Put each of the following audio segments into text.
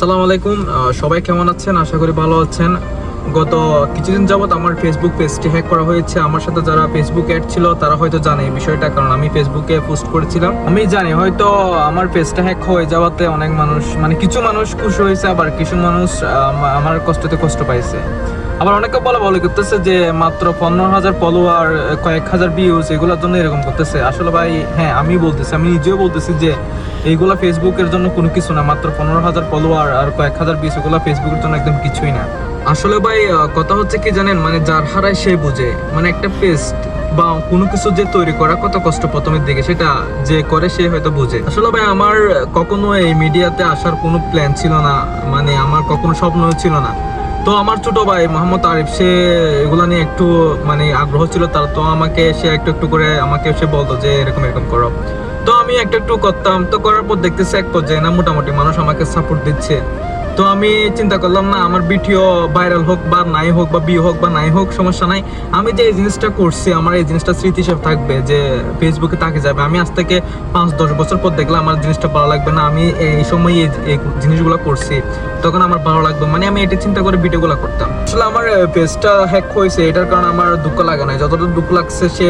আসসালামু আলাইকুম। সবাই কেমন আছেন? আশা করি ভালো আছেন। গত কিছুদিন যাবত আমার ফেসবুক পেজটি হ্যাক করা হয়েছে। আমার সাথে যারা ফেসবুক অ্যাড ছিল তারা হয়তো জানে এই বিষয়টা, কারণ আমি ফেসবুকে পোস্ট করেছিলাম। আমি জানি হয়তো আমার পেজটা হ্যাক হয়ে যাওয়াতে অনেক মানুষ কিছু মানুষ খুশি হয়েছে, আবার কিছু মানুষ আমার কষ্ট পাইছে। আবার অনেকে বলে করতেছে যে মাত্র 15,000 ফলোয়ার, কয়েক হাজার ভিউজ, এগুলোর জন্য এরকম করতেছে। আসলে ভাই হ্যাঁ, আমি নিজেও বলতেছি যে এইগুলা ফেসবুকের জন্য কোনো কিছু না। মাত্র 15,000 ফলোয়ার আর কয়েক হাজার ভিউজ, এগুলো ফেসবুকের জন্য একদম কিছুই না। আসলে ভাই কথা হচ্ছে কি জানেন, যার হারায় সে বুঝে। একটা পেজ বা কোনো কিছু যে তৈরি করা কত কষ্ট প্রথমের দিকে, সেটা যে করে সে হয়তো বুঝে। আসলে ভাই আমার কখনো এই মিডিয়াতে আসার কোনো প্ল্যান ছিল না, আমার কখনো স্বপ্ন ছিল না। তো আমার ছোট ভাই মোহাম্মদ আরিফ, সে এগুলা নিয়ে একটু আগ্রহ ছিল তার। তো সে একটু করে আমাকে সে বলতো যে এরকম এরকম করো। তো আমি একটু করতাম। তো করার পর দেখতেছি এক পর্যায়ে না মোটামুটি মানুষ আমাকে সাপোর্ট দিচ্ছে। তো আমি চিন্তা করলাম, না আমার ভিডিও ভাইরাল হোক বা নাই হোক, বা ভিউ হোক বা নাই হোক, সমস্যা নাই। আমি যে এই জিনিসটা করছি, আমার এই জিনিসটা স্মৃতি হিসেবে থাকবে, যে ফেসবুকে তাকে যাবে। আমি আজ থেকে 5-10 বছর পর দেখলাম আমার জিনিসটা ভালো লাগবে না, আমি এই সময় এই জিনিসগুলো করছি, তখন আমার ভালো লাগবে। আমি এটা চিন্তা করে ভিডিওগুলো করতাম। আসলে আমার পেজটা হ্যাক হয়েছে, এটার কারণে আমার দুঃখ লাগে না। যতটা দুঃখ লাগছে, সে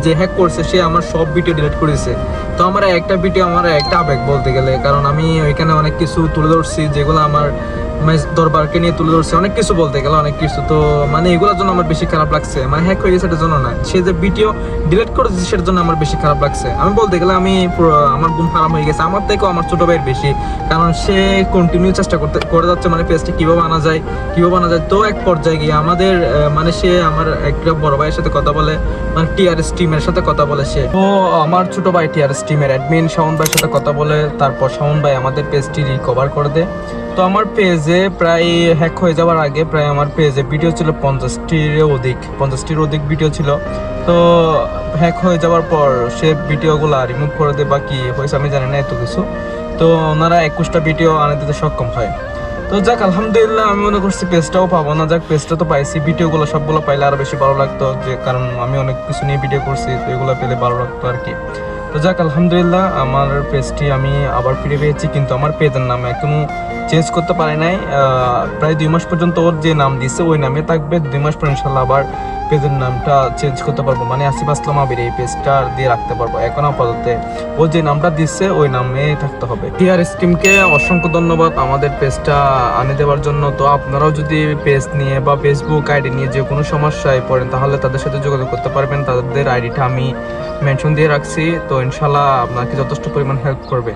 যে হ্যাক করছে সে আমার সব ভিডিও ডিলিট করেছে। তো আমার একটা ভিডিও আমার একটা আবেগ বলতে গেলে, কারণ আমি ওইখানে অনেক কিছু তুলে ধরছি, যেগুলো আমার দরবারকে নিয়ে তুলে ধরছি, অনেক কিছু বলতে গেলে অনেক কিছু। তো এগুলোর জন্য আমার বেশি খারাপ লাগছে। হ্যাক হয়ে গেছে সেটার জন্য না, সে যে ভিডিও ডিলিট করেছে সেটার জন্য আমার বেশি খারাপ লাগছে। আমি বলতে গেলে আমার গুণ হারাম হয়ে গেছে, আমার থেকেও আমার ছোট ভাইয়ের বেশি। কারণ সে কন্টিনিউ চেষ্টা করে যাচ্ছে পেজটা কিভাবে আনা যায়। তো এক পর্যায়ে গিয়ে আমাদের সে আমার একটা বড় ভাইয়ের সাথে কথা বলে, টিআরএস টিমের সাথে কথা বলে। সে তো আমার ছোট ভাই টিআরএস টিমের অ্যাডমিন শাওন ভাইয়ের সাথে কথা বলে, তারপর শাওন ভাই আমাদের পেজটি রিকভার করে দেয়। তো আমার পেজে প্রায় হ্যাক হয়ে যাওয়ার আগে প্রায় আমার পেজে ভিডিও ছিল 50টির অধিক ভিডিও ছিল। তো হ্যাক হয়ে যাওয়ার পর সে ভিডিওগুলো রিমুভ করে দেয়, বা কি হয়েছে আমি জানি না এত কিছু। তো ওনারা 21টা ভিডিও আনতে দিতে সক্ষম হয়। তো যাক, আলহামদুলিল্লাহ, আমি মনে করছি পেজটাও পাবো না। যাক, পেজটা তো পাইছি, ভিডিওগুলো সবগুলো পাইলে আরো বেশি ভালো লাগতো, যে কারণ আমি অনেক কিছু নিয়ে ভিডিও করছি, তো এগুলো পেলে ভালো লাগতো আর কি। তো যাক, আলহামদুলিল্লাহ, আমার পেজটি আমি আবার ফিরে পেয়েছি, কিন্তু আমার পেজের নাম এখনো চেঞ্জ করতে পারি নাই। প্রায় 2 মাস পর্যন্ত ওর যে নাম দিছে ওই নামে থাকবে। 2 মাস পর ইনশাল্লাহ আবার পেজের নামটা চেঞ্জ করতে পারবো, আসিফ আসলাম আবির এই পেজটা দিয়ে রাখতে পারবো। এখন আপাতত ও যে নামটা দিচ্ছে ওই নামে থাকতে হবে। টিআরএস টিমকে অসংখ্য ধন্যবাদ আমাদের পেজটা আনে দেওয়ার জন্য। তো আপনারাও যদি পেজ নিয়ে বা ফেসবুক আইডি নিয়ে যে কোনো সমস্যায় পড়েন, তাহলে তাদের সাথে যোগাযোগ করতে পারবেন। তাদের আইডিটা আমি মেনশন দিয়ে রাখছি, তো ইনশাল্লাহ আপনাকে যথেষ্ট পরিমাণ হেল্প করবে।